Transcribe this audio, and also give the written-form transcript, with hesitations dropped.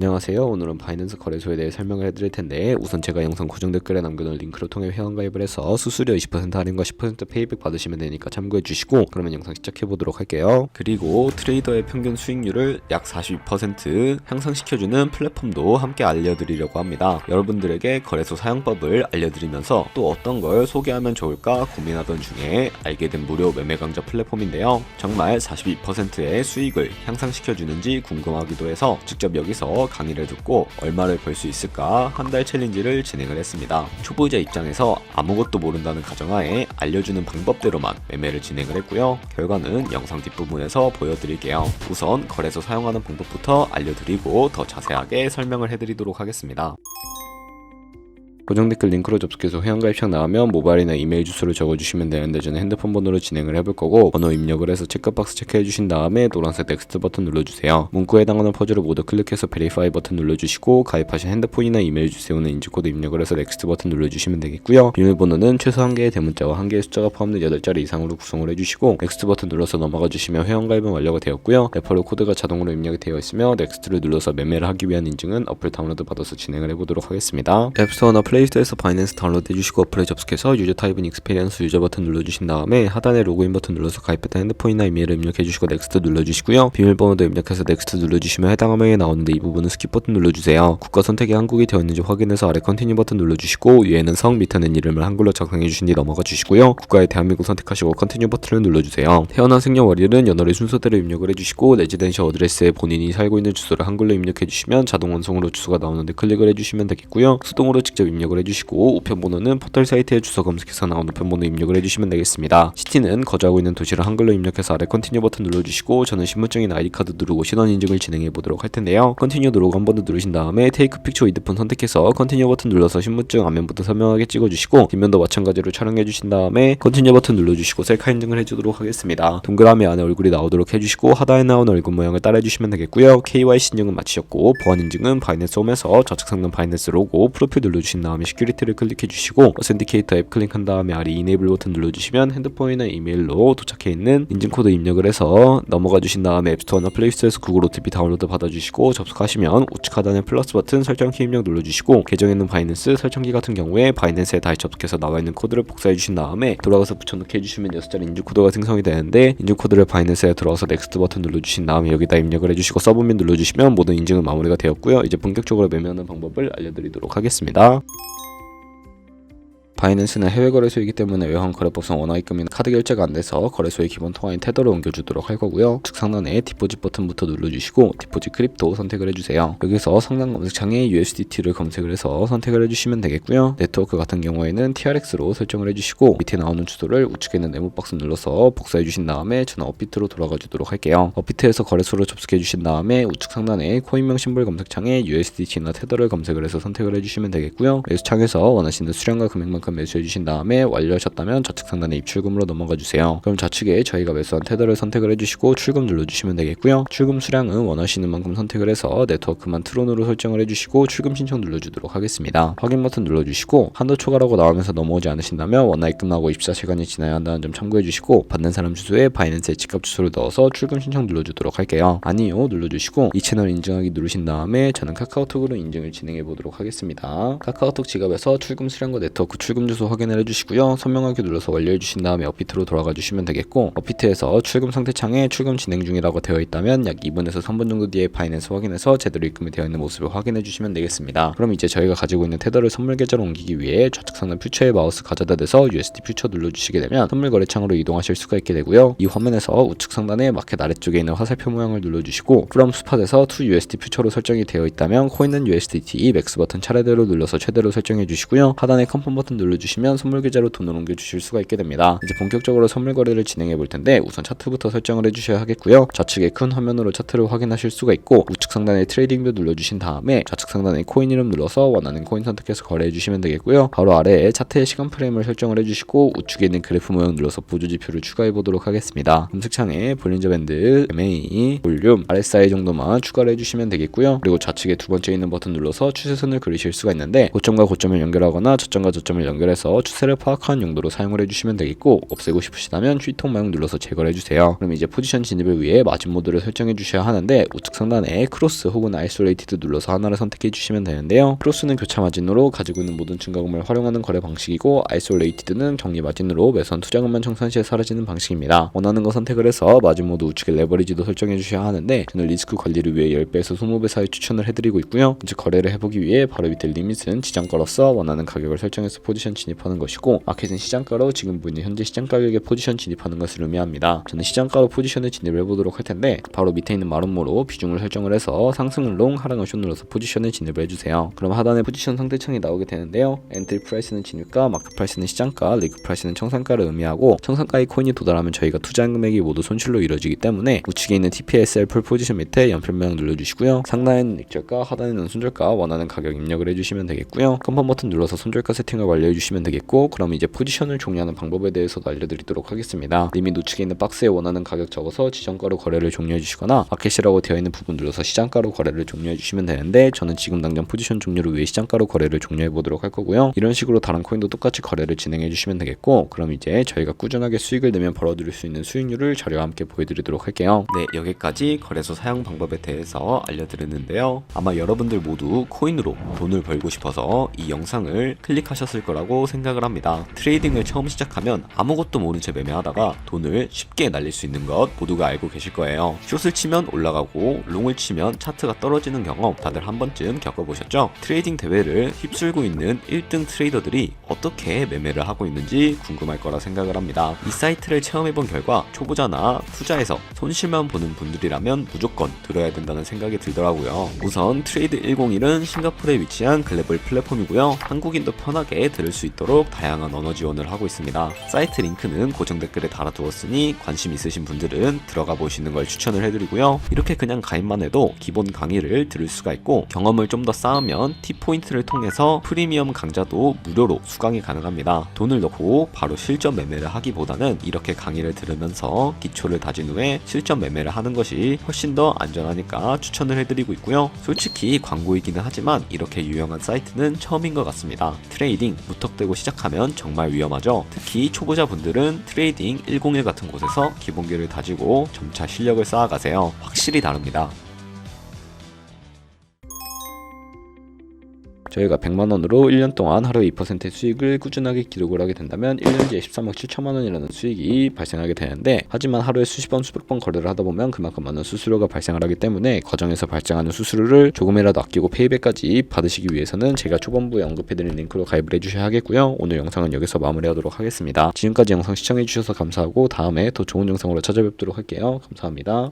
안녕하세요. 오늘은 바이낸스 거래소에 대해 설명을 해드릴 텐데, 우선 제가 영상 고정 댓글에 남겨놓은 링크를 통해 회원가입을 해서 수수료 20% 할인과 10% 페이백 받으시면 되니까 참고해주시고, 그러면 영상 시작해보도록 할게요. 그리고 트레이더의 평균 수익률을 약 42% 향상시켜주는 플랫폼도 함께 알려드리려고 합니다. 여러분들에게 거래소 사용법을 알려드리면서 또 어떤 걸 소개하면 좋을까 고민하던 중에 알게 된 무료 매매 강좌 플랫폼인데요. 정말 42%의 수익을 향상시켜주는지 궁금하기도 해서 직접 여기서 강의를 듣고 얼마를 벌 수 있을까 한 달 챌린지를 진행을 했습니다. 초보자 입장에서 아무것도 모른다는 가정하에 알려주는 방법대로만 매매를 진행을 했고요. 결과는 영상 뒷부분에서 보여드릴게요. 우선 거래소 사용하는 방법부터 알려드리고 더 자세하게 설명을 해드리도록 하겠습니다. 고정 댓글 링크로 접속해서 회원가입창 나오면 모바일이나 이메일 주소를 적어주시면 되는데, 저는 핸드폰 번호로 진행을 해볼 거고, 번호 입력을 해서 체크박스 체크해주신 다음에 노란색 넥스트 버튼 눌러주세요. 문구에 해당하는 퍼즐을 모두 클릭해서 베리파이 버튼 눌러주시고, 가입하신 핸드폰이나 이메일 주소는 인증코드 입력을 해서 넥스트 버튼 눌러주시면 되겠고요. 비밀번호는 최소 1개의 대문자와 1개의 숫자가 포함된 8자리 이상으로 구성을 해주시고, 넥스트 버튼 눌러서 넘어가 주시면 회원가입은 완료가 되었고요. 레퍼럴 코드가 자동으로 입력이 되어 있으며, 넥스트를 눌러서 매매를 하기 위한 인증은 어플 다운로드 받아서 진행을 해보도록 하겠습니다. 앱스토어나 플레이스토어에서 바이낸스 다운로드 해주시고 어플에 접속해서 유저 타입은 익스페리언스 유저 버튼 눌러주신 다음에 하단에 로그인 버튼 눌러서 가입했던 핸드폰이나 이메일을 입력해주시고 넥스트 눌러주시고요. 비밀번호도 입력해서 넥스트 눌러주시면 해당 화면이 나오는데, 이 부분은 스킵 버튼 눌러주세요. 국가 선택이 한국이 되어 있는지 확인해서 아래 컨티뉴 버튼 눌러주시고, 위에는 성, 밑에는 이름을 한글로 작성해주신 뒤 넘어가 주시고요. 국가에 대한민국 선택하시고 컨티뉴 버튼을 눌러주세요. 태어난 생년월일은 연월일 순서대로 입력을 해주시고, 레지던셜 어드레스에 본인이 살고 있는 주소를 한글로 입력해주시면 자동 원성으로 주소가 나오는데 클릭을 해주시면 되겠고요. 수동으로 직접 입력을 해주시고, 우편번호는 포털 사이트에 주소 검색해서 나온 우편번호 입력을 해주시면 되겠습니다. 시티는 거주하고 있는 도시를 한글로 입력해서 아래 컨티뉴 버튼 눌러주시고, 저는 신분증이나 아이디카드 누르고 신원 인증을 진행해 보도록 할 텐데요. 컨티뉴 누르고 한 번 더 누르신 다음에 테이크 픽처 위드폰 선택해서 컨티뉴 버튼 눌러서 신분증 앞면부터 선명하게 찍어주시고, 뒷면도 마찬가지로 촬영해 주신 다음에 컨티뉴 버튼 눌러주시고 셀카 인증을 해주도록 하겠습니다. 동그라미 안에 얼굴이 나오도록 해주시고, 하단에 나온 얼굴 모양을 따라해주시면 되겠고요. KYC 인증은 마치셨고, 보안 인증은 바이낸스 홈에서 좌측 상단 바이낸스 로고 프로필 눌러주신 다음에 시큐리티를 클릭해 주시고, 어센티케이터 앱 클릭한 다음에 아래 이네이블 버튼 눌러주시면 핸드폰이나 이메일로 도착해 있는 인증코드 입력을 해서 넘어가 주신 다음에 앱스토어나 플레이스토어에서 구글 OTP 다운로드 받아주시고, 접속하시면 우측 하단에 플러스 버튼 설정키 입력 눌러주시고, 계정에 있는 바이낸스 설정키 같은 경우에 바이낸스에 다시 접속해서 나와 있는 코드를 복사해 주신 다음에 돌아가서 붙여넣기 해주시면 6자리 인증코드가 생성이 되는데, 인증코드를 바이낸스에 들어가서 넥스트 버튼 눌러주신 다음에 여기다 입력을 해주시고 서브밋 눌러주시면 모든 인증은 마무리가 되었고요. 이제 본격적으로 매매하는 방법을 알려드리도록 하겠습니다. 바이낸스는 해외 거래소이기 때문에 외환 거래법상 원화 입금이나 카드 결제가 안 돼서 거래소의 기본 통화인 테더를 옮겨주도록 할 거고요. 우측 상단에 디포짓 버튼부터 눌러주시고 디포짓 크립토 선택을 해주세요. 여기서 상단 검색창에 USDT를 검색을 해서 선택을 해주시면 되겠고요. 네트워크 같은 경우에는 TRX로 설정을 해주시고, 밑에 나오는 주소를 우측에 있는 네모 박스 눌러서 복사해 주신 다음에 저는 업비트로 돌아가 주도록 할게요. 업비트에서 거래소로 접속해 주신 다음에 우측 상단에 코인명 심볼 검색창에 USDT나 테더를 검색을 해서 선택을 해주시면 되겠고요. 매수창에서 원하시는 수량과 금액만큼 매수해 주신 다음에 완료하셨다면 좌측 상단에 입출금으로 넘어가 주세요. 그럼 좌측에 저희가 매수한 테더를 선택을 해주시고 출금 눌러주시면 되겠고요. 출금 수량은 원하시는 만큼 선택을 해서 네트워크만 트론으로 설정을 해주시고 출금 신청 눌러주도록 하겠습니다. 확인 버튼 눌러주시고, 한도 초과라고 나오면서 넘어오지 않으신다면 원화 입금하고 24시간이 지나야 한다는 점 참고해 주시고, 받는 사람 주소에 바이낸스의 집값 주소를 넣어서 출금 신청 눌러주도록 할게요. 아니요 눌러주시고, 이 채널 인증하기 누르신 다음에 저는 카카오톡으로 인증을 진행해 보도록 하겠습니다. 카카오톡 지갑에서 출금 수량과 네트워크 출금 주소 확인을 해주시고요. 선명하게 눌러서 완료해 주신 다음에 업비트로 돌아가 주시면 되겠고, 업비트에서 출금 상태 창에 출금 진행 중이라고 되어 있다면 약 2분에서 3분 정도 뒤에 바이낸스 확인해서 제대로 입금이 되어 있는 모습을 확인해 주시면 되겠습니다. 그럼 이제 저희가 가지고 있는 테더를 선물 계좌로 옮기기 위해 좌측 상단 퓨처에 마우스 가져다 대서 USD 퓨처 눌러주시게 되면 선물 거래 창으로 이동하실 수가 있게 되고요. 이 화면에서 우측 상단에 마켓 아래쪽에 있는 화살표 모양을 눌러주시고, from 스팟에서 to USD 퓨처로 설정이 되어 있다면 코인은 USDT 맥스 버튼 차례대로 눌러서 최대로 설정해 주시고요. 하단에 컨펌 버튼 눌러주시면 선물 계좌로 돈을 옮겨 주실 수가 있게 됩니다. 이제 본격적으로 선물 거래를 진행해 볼 텐데, 우선 차트부터 설정을 해주셔야 하겠고요. 좌측에 큰 화면으로 차트를 확인하실 수가 있고, 우측 상단에 트레이딩 뷰 눌러주신 다음에 좌측 상단에 코인 이름 눌러서 원하는 코인 선택해서 거래해 주시면 되겠고요. 바로 아래에 차트의 시간 프레임을 설정을 해주시고, 우측에 있는 그래프 모양 눌러서 보조 지표를 추가해 보도록 하겠습니다. 검색창에 볼린저 밴드, MA, 볼륨, RSI 정도만 추가를 해주시면 되겠고요. 그리고 좌측에 두 번째 있는 버튼 눌러서 추세선을 그리실 수가 있는데, 고점과 고점을 연결하거나 저점과 저점을 연결해서 추세를 파악하는 용도로 사용을 해주시면 되겠고, 없애고 싶으시다면 휴통 마용 눌러서 제거를 해주세요. 그럼 이제 포지션 진입을 위해 마진 모드를 설정해 주셔야 하는데, 우측 상단에 크로스 혹은 아이솔레이티드 눌러서 하나를 선택해 주시면 되는데요. 크로스는 교차 마진으로 가지고 있는 모든 증가금을 활용하는 거래 방식이고, 아이솔레이티드는 격리 마진으로 매수한 투자금만 청산 시에 사라지는 방식입니다. 원하는 거 선택을 해서 마진 모드 우측에 레버리지도 설정해 주셔야 하는데, 저는 리스크 관리를 위해 10배에서 20배 사이 추천을 해드리고 있고요. 이제 거래를 해보기 위해 바로 밑에 리밋은 지정가로서 원하는 가격을 설정해서 포지션 진입하는 것이고, 마켓은 시장가로 지금 보이는 현재 시장 가격에 포지션 진입하는 것을 의미합니다. 저는 시장가로 포지션을 진입을 해보도록 할 텐데, 바로 밑에 있는 마름모로 비중을 설정을 해서 상승을 롱, 하락을 숏 눌러서 포지션을 진입을 해주세요. 그럼 하단에 포지션 상대창이 나오게 되는데요. 엔트리 프라이스는 진입가, 마크 프라이스는 시장가, 리그 프라이스는 청산가를 의미하고, 청산가의 코인이 도달하면 저희가 투자한 금액이 모두 손실로 이루어지기 때문에 우측에 있는 TPSL 풀 포지션 밑에 연필명 눌러주시고요. 상단에는 익절가, 하단에는 손절가 원하는 가격 입력을 해주시면 되겠고요. 컨펌 버튼 눌러서 손절가 세팅을 완료해주시면 되겠고, 그럼 이제 포지션을 종료하는 방법에 대해서도 알려드리도록 하겠습니다. 리밋 우측에 있는 박스에 원하는 가격 적어서 지정가로 거래를 종료해주시거나, 마켓이라고 되어 있는 부분 눌러서 시장가로 거래를 종료해주시면 되는데, 저는 지금 당장 포지션 종료를 위해 시장가로 거래를 종료해보도록 할 거고요. 이런 식으로 다른 코인도 똑같이 거래를 진행해주시면 되겠고, 그럼 이제 저희가 꾸준하게 수익을 내면 벌어들일 수 있는 수익률을 자료와 함께 보여드리도록 할게요. 네, 여기까지 거래소 사용 방법에 대해서 알려드렸는데요. 아마 여러분들 모두 코인으로 돈을 벌고 싶어서 이 영상을 클릭하셨을 거라고 생각을 합니다. 트레이딩을 처음 시작하면 아무것도 모른 채 매매하다가 돈을 쉽게 날릴 수 있는 것 모두가 알고 계실 거예요. 숏을 치면 올라가고 롱을 치면 차트가 떨어지는 경험 다들 한 번쯤 겪어보셨죠? 트레이딩 대회를 휩쓸고 있는 1등 트레이더들이 어떻게 매매를 하고 있는지 궁금할 거라 생각을 합니다. 이 사이트를 체험해본 결과 초보자나 투자해서 손실만 보는 분들이라면 무조건 들어야 된다는 생각이 들더라고요. 우선 트레이드 101은 싱가포르에 위치한 글로벌 플랫폼이고요. 한국인도 편하게 들을 수 있도록 다양한 언어 지원을 하고 있습니다. 사이트 링크는 고정 댓글에 달아두었으니 관심 있으신 분들은 들어가 보시는 걸 추천을 해드리고요. 이렇게 그냥 가입만 해도 기본 강의를 들을 수가 있고, 경험을 좀 더 쌓으면 T포인트를 통해서 프리미엄 강좌도 무료로 수강이 가능합니다. 돈을 넣고 바로 실전 매매를 하기보다는 이렇게 강의를 들으면서 기초를 다진 후에 실전 매매를 하는 것이 훨씬 더 안전하니까 추천을 해드리고 있고요. 솔직히 광고이기는 하지만 이렇게 유용한 사이트는 처음인 것 같습니다. 트레이딩 무턱대고 시작하면 정말 위험하죠. 특히 초보자분들은 트레이딩 101 같은 곳에서 기본기를 다지고 점차 실력을 쌓아가세요. 확실히 다릅니다. 저희가 100만원으로 1년 동안 하루에 2%의 수익을 꾸준하게 기록을 하게 된다면 1년지에 13억 7천만원이라는 수익이 발생하게 되는데, 하지만 하루에 수십 번 수백 번 거래를 하다 보면 그만큼 많은 수수료가 발생을 하기 때문에 과정에서 발생하는 수수료를 조금이라도 아끼고 페이백까지 받으시기 위해서는 제가 초반부에 언급해드린 링크로 가입을 해주셔야 하겠고요. 오늘 영상은 여기서 마무리하도록 하겠습니다. 지금까지 영상 시청해주셔서 감사하고 다음에 더 좋은 영상으로 찾아뵙도록 할게요. 감사합니다.